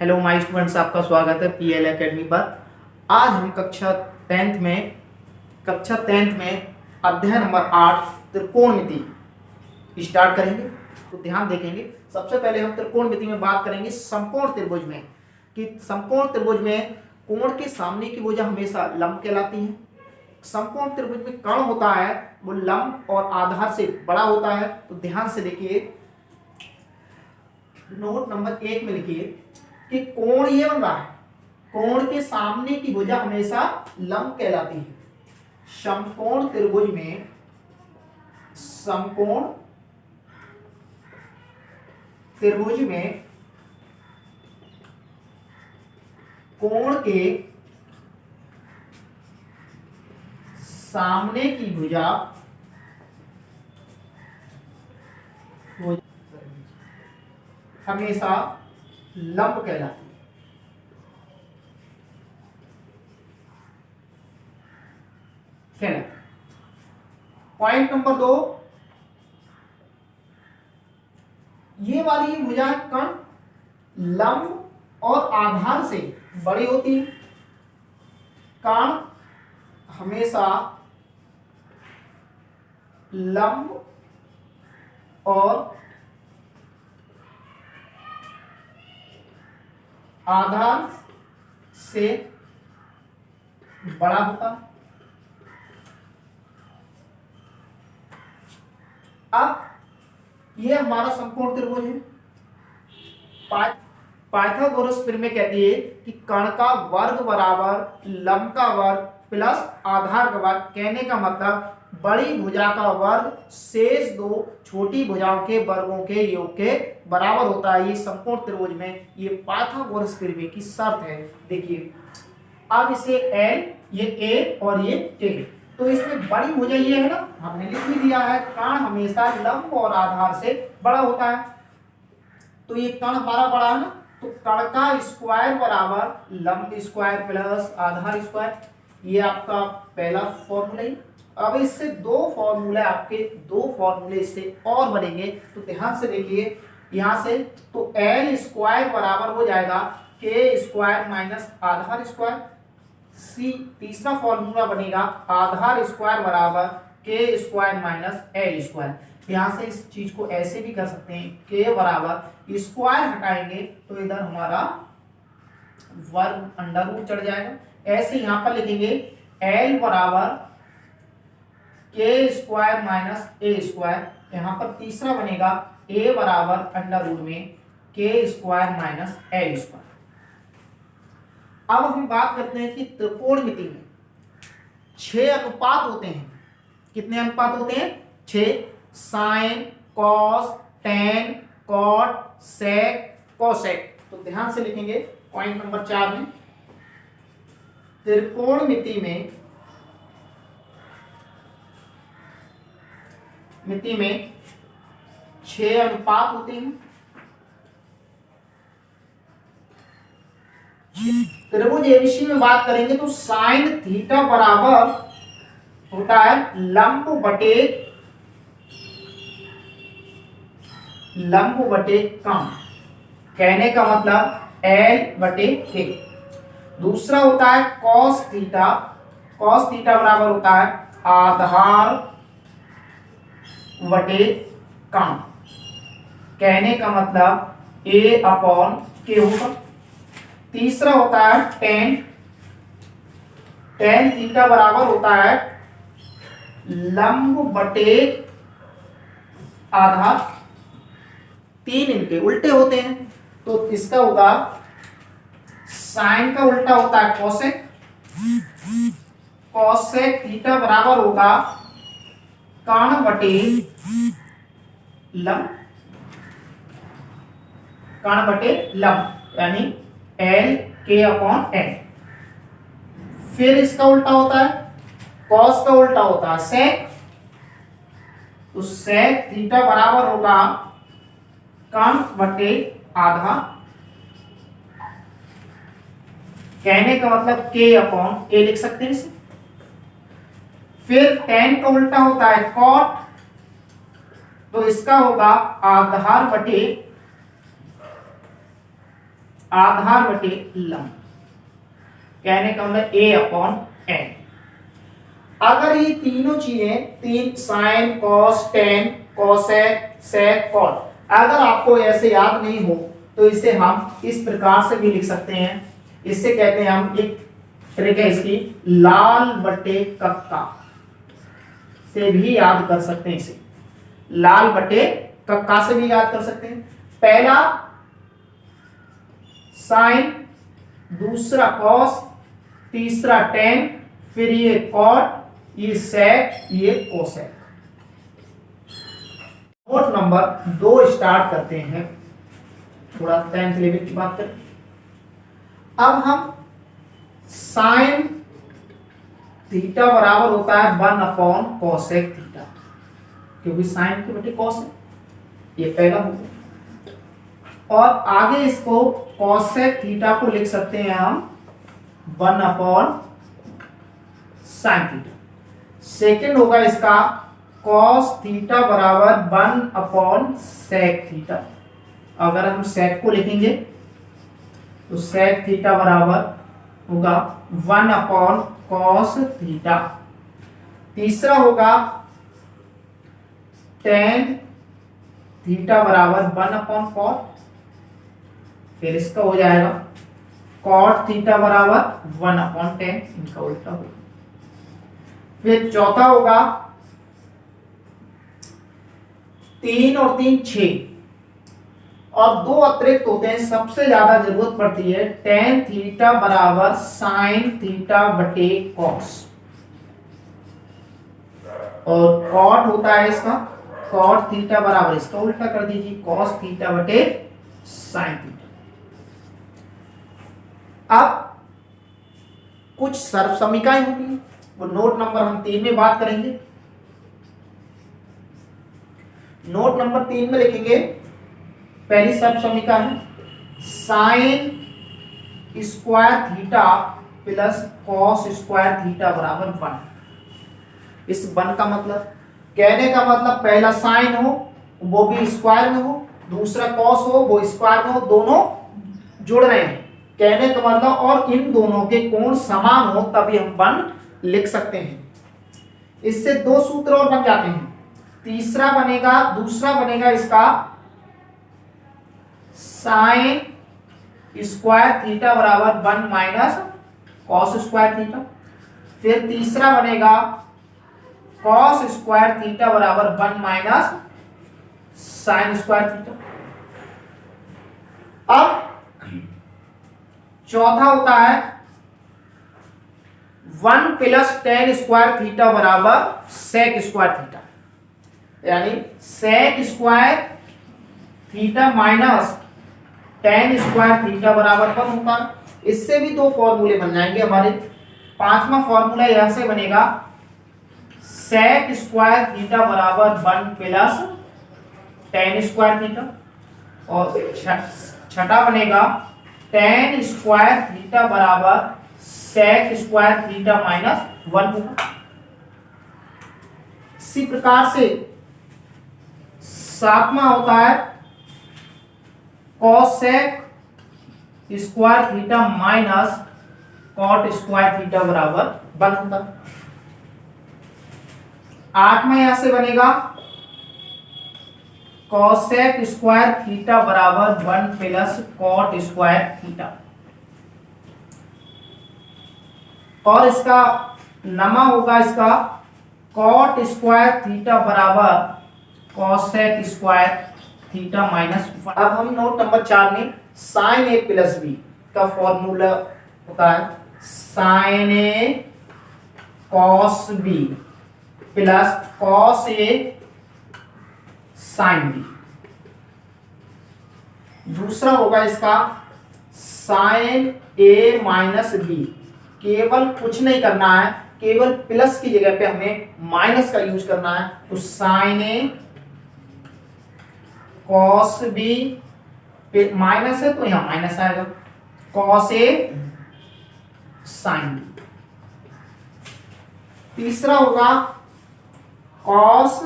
Hello my students, आपका स्वागत है पीएल एकेडमी पर। आज हम कक्षा 10th में अध्याय नंबर 8 त्रिकोणमिति स्टार्ट करेंगे। तो ध्यान देखेंगे, सबसे पहले हम त्रिकोणमिति में बात करेंगे समकोण त्रिभुज में कि समकोण त्रिभुज में कोण के सामने की भुजा हमेशा लंब कहलाती है। समकोण त्रिभुज में कर्ण होता है वो लंब और आधार से बड़ा होता है। तो ध्यान से देखिए, नोट नंबर 1 में लिखिए कि कोण ये बन रहा है, कोण के सामने की भुजा हमेशा लंब कहलाती है। समकोण त्रिभुज में कोण के सामने की भुजा हमेशा लंब कहलाती है। पॉइंट नंबर 2, ये वाली भुजा कर्ण लंब और आधार से बड़ी होती है। कर्ण हमेशा लंब और आधार से बड़ा होता। अब ये हमारा समकोण त्रिभुज है। पाइथागोरस प्रमेय कहती है कि कर्ण का वर्ग बराबर लंब का वर्ग प्लस आधार का वर्ग। कहने का मतलब बड़ी भुजा का वर्ग शेष दो छोटी भुजाओं के वर्गों के योग के बराबर होता है। ये समकोण त्रिभुज में ये पाइथागोरस प्रमेय की शर्त है। देखिए, अब इसे L, ये A और ये K, तो इसमें बड़ी भुजा ये है ना, हमने लिख भी दिया है, कर्ण हमेशा लंब और आधार से बड़ा होता है। तो ये कर्ण हमारा बड़ा है ना, तो कर्ण का स्क्वायर बराबर लंब स्क्वायर प्लस आधार स्क्वायर। ये आपका पहला फॉर्मूला है। अब इससे दो फॉर्मूले इससे और बनेंगे। तो ध्यान से देखिए, यहां से तो L स्क्वायर बराबर हो जाएगा K स्क्वायर माइनस आधार स्क्वायर। सी तीसरा फॉर्मूला बनेगा आधार स्क्वायर बराबर K square minus L square. यहां से इस चीज को ऐसे भी कर सकते हैं, K बराबर स्क्वायर हटाएंगे तो इधर हमारा वर्ग अंडर रूट चढ़ जाएगा। ऐसे यहां पर लिखेंगे L बराबर K square minus A square. यहां पर तीसरा बनेगा A बराबर अंडर रूट में K square minus L square. अब हम बात करते हैं कि त्रिकोणमिति में 6 अनुपात होते हैं। कितने अनुपात होते हैं? 6। साइन, कॉस, टेन, कॉट, सेक, कोसेक। तो ध्यान से लिखेंगे पॉइंट नंबर 4 में, त्रिकोणमिति में 6 अनुपात होते हैं। त्रिभुज एबीसी में बात करेंगे तो साइन थीटा बराबर होता है लंब बटे कम। कहने का मतलब L/K। दूसरा होता है कॉस थीटा बराबर होता है आधार बटे कम। कहने का मतलब A/K होगा। तीसरा होता है टेन थीटा बराबर होता है लंब बटे आधार। 3 इनके उल्टे होते हैं, तो इसका होगा साइन का उल्टा होता है कोसेक थीटा बराबर होगा कर्ण बटे लंब यानी LK/N। फिर इसका उल्टा होता है कॉस का उल्टा होता है सेक, तो सेक थीटा बराबर होगा कर्ण बटे आधा। कहने का मतलब K/A लिख सकते हैं इसे। फिर टेन का उल्टा होता है कॉट, तो इसका होगा आधार बटे आधार बटे लंब। कहने का मतलब a/n। अगर ये तीनों चीजें, तीन sine cos tan cosec sec cot, अगर आपको ऐसे याद नहीं हो तो इसे हम इस प्रकार से भी लिख सकते हैं। इससे कहते हैं हम, एक ट्रिक है इसकी, लाल बटे कक्का से भी याद कर सकते हैं इसे। लाल बटे कक्का से भी याद कर सकते हैं। पहला साइन, दूसरा कॉस, तीसरा टेन, फिर ये कॉट, ये सेक, ये कोसेक। नोट नंबर 2 स्टार्ट करते हैं। थोड़ा 10th लेवल की बात करें। अब हम साइन थीटा बराबर होता है 1 कोसेक थीटा, क्योंकि साइन के बटे कॉस है, ये पहला हो गया। और आगे इसको कोसेक थीटा को लिख सकते हैं हम 1 साइन थीटा। सेकेंड होगा इसका कॉस थीटा बराबर 1 सेक थीटा। अगर हम सेक को लिखेंगे तो सेक थीटा बराबर होगा 1 कॉस थीटा। तीसरा होगा टेन थीटा बराबर 1 कॉट, फिर इसका हो जाएगा कॉट थीटा बराबर 1/10, इनका उल्टा होगा। फिर चौथा होगा 3 और 3 6, और 2 अतिरिक्त होते हैं, सबसे ज्यादा जरूरत पड़ती है टेन थीटा बराबर साइन थीटा बटे कॉस, और कॉट होता है इसका कॉट थीटा बराबर, इसका उल्टा कर दीजिए, कॉस थीटा बटे साइन थीटा। अब कुछ सर्व समीकरण होती है, वो नोट नंबर हम 3 में बात करेंगे। नोट नंबर 3 में लिखेंगे, पहली सर्व समीकरण है sine square theta plus cos square theta बराबर 1। इस 1 का मतलब, कहने का मतलब पहला साइन हो वो भी स्क्वायर में हो, दूसरा कॉस हो वो स्क्वायर में हो, दोनों जुड़ रहे हैं, कहने का मतलब, और इन दोनों के कोण समान हो तभी हम 1 लिख सकते हैं। इससे 2 सूत्र और बन जाते हैं। तीसरा बनेगा, दूसरा बनेगा इसका साइन स्क्वायर थीटा बराबर 1 माइनस कॉस स्क्वायर थीटा। फिर तीसरा बनेगा कॉस स्क्वायर थीटा बराबर 1 माइनस साइन स्क्वायर थीटा। अब चौथा होता है 1 प्लस टेन स्क्वायर थीटा बराबर सेक स्क्वायर थीटा, यानी sec square theta minus tan square theta बराबर 1 होता है। इससे भी 2 फॉर्मूले बन जाएंगे हमारे। पांचवा फॉर्मूला यहां से बनेगा सेक स्क्वायर थीटा बराबर 1 प्लस टेन स्क्वायर थीटा, और छठा बनेगा टेन स्क्वायर थीटा बराबर सेक स्क्वायर थीटा माइनस 1 होगा। इसी प्रकार से सातवां होता है cosec square theta minus cot square theta बराबर 1 होता है। आठवां यहां से बनेगा कॉसेक स्क्वायर थीटा बराबर 1 प्लस कॉट स्क्वायर थीटा, और इसका नमा होगा इसका कॉट स्क्वायर थीटा बराबर कॉसेक स्क्वायर थीटा माइनस 1। अब हम नोट नंबर 4 में साइन ए प्लस बी का फॉर्मूला होता है sign A cos B plus cos A sine B. दूसरा होगा इसका साइन ए माइनस बी, केवल कुछ नहीं करना है, केवल प्लस की जगह पे हमें माइनस का यूज करना है, तो साइन ए कॉस बी, माइनस है तो यहां माइनस आएगा, कॉस ए साइन बी। तीसरा होगा कॉस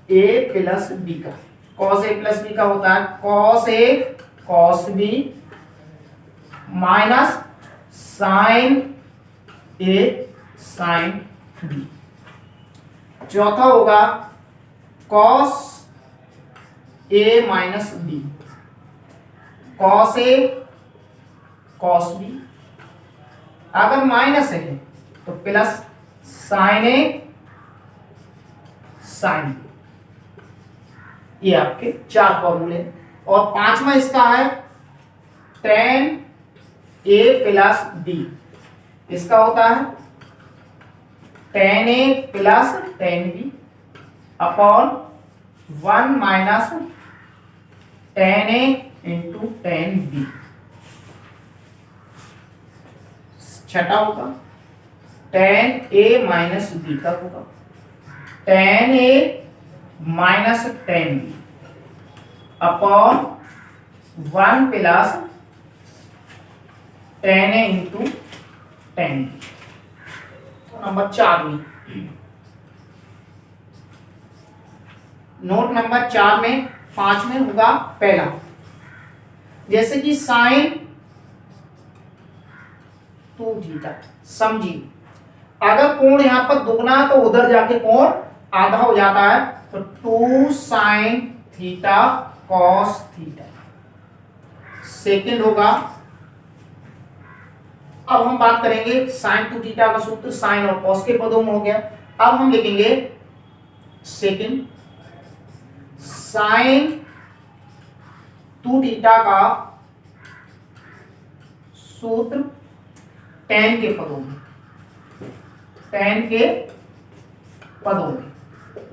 ए प्लस बी का, कॉस ए प्लस बी का होता है cos A cos B minus sine A sine B. चौथा होगा cos A minus B, cos A cos B. अगर माइनस है तो plus sine A sine B. ये आपके चार फॉर्मूले। और पांचवा इसका है टेन ए प्लस बी। इसका होता है ten a plus ten b upon 1 minus ten a into ten b. छठा होगा टेन ए माइनस बी का होगा ten a minus ten b upon 1 plus ten a into ten b. Number 4 में note number 4 में 5 में होगा पहला, जैसे कि साइन 2 थीटा। समझिए अगर कोण यहां पर दुगना तो उधर जाके कोण आधा हो जाता है, तो 2 sine theta cos theta. Second होगा, अब हम बात करेंगे साइन 2 थीटा का सूत्र साइन और कॉस के पदों में हो गया। अब हम लिखेंगे सेकंड साइन 2 थीटा का सूत्र टेन के पदों में, टेन के पदों में।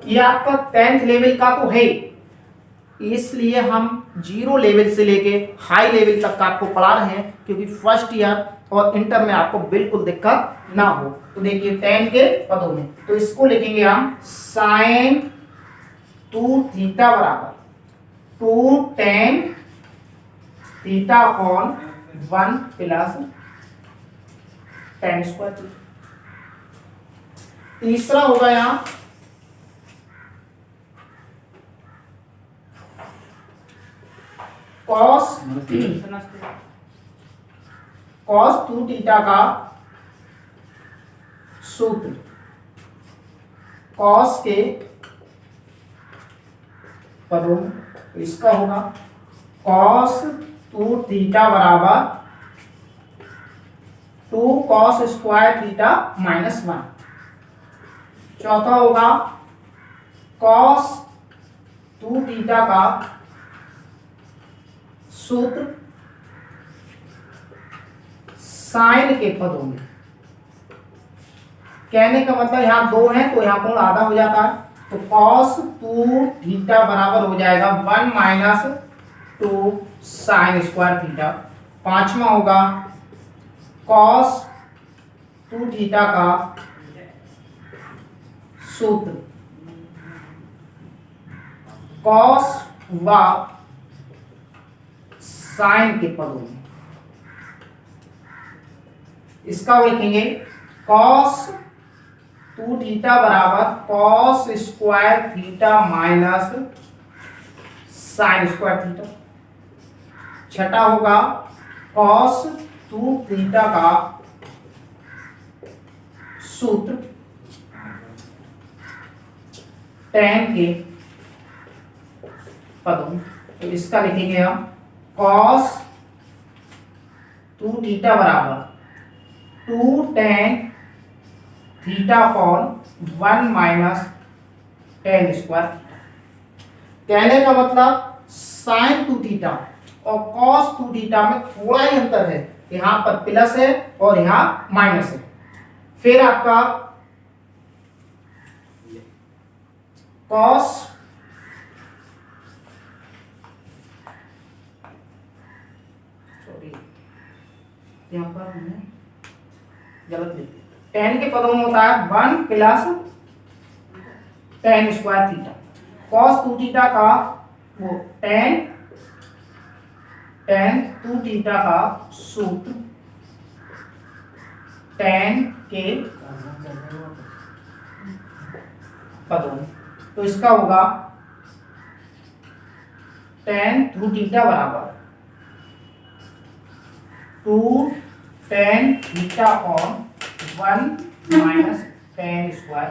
ये आपका 10th लेवल का तो है, इसलिए हम 0 लेवल से लेके हाई लेवल तक का आपको पढ़ा रहे हैं, क्योंकि फर्स्ट ईयर और इंटर में आपको बिल्कुल दिक्कत ना हो। तो देखिए 10 के पदों में, तो इसको लिखेंगे हम साइन 2 थीटा बराबर 2 ten theta upon 1 plus ten square. तीसरा होगा यहां कॉस 2 थीटा का सूत्र कॉस के पदों में। तो इसका होगा कॉस 2 थीटा बराबर 2 कॉस स्क्वायर थीटा माइनस 1। चौथा होगा कॉस 2 थीटा का सूत्र साइन के पदों में। कहने का मतलब यहां 2 है तो यहां कोण आधा हो जाता है, तो कॉस 2 थीटा बराबर हो जाएगा 1 माइनस 2 साइन स्क्वायर थीटा। पांचवा होगा कॉस 2 थीटा का सूत्र कॉस व साइन के पदों में। इसका लिखेंगे कॉस 2 थीटा बराबर cos square theta minus sine square theta. छठा होगा कॉस 2 थीटा का सूत्र टेन के पदों में। तो इसका लिखेंगे हम कॉस 2 थीटा बराबर 2 ten theta upon 1 minus tan square theta. कहने का मतलब साइन 2 थीटा और कॉस 2 थीटा में थोड़ा ही अंतर है, यहां पर प्लस है और यहां माइनस है। फिर आपका कॉस यहां पर हमने गलत लिख दिया। टेन के पदों में होता है 1 plus ten square theta. Cos 2 theta का वो टेन 2 थीटा का सूत्र टेन के पदों में। तो इसका होगा टेन 2 थीटा बराबर two tan theta upon one minus tan square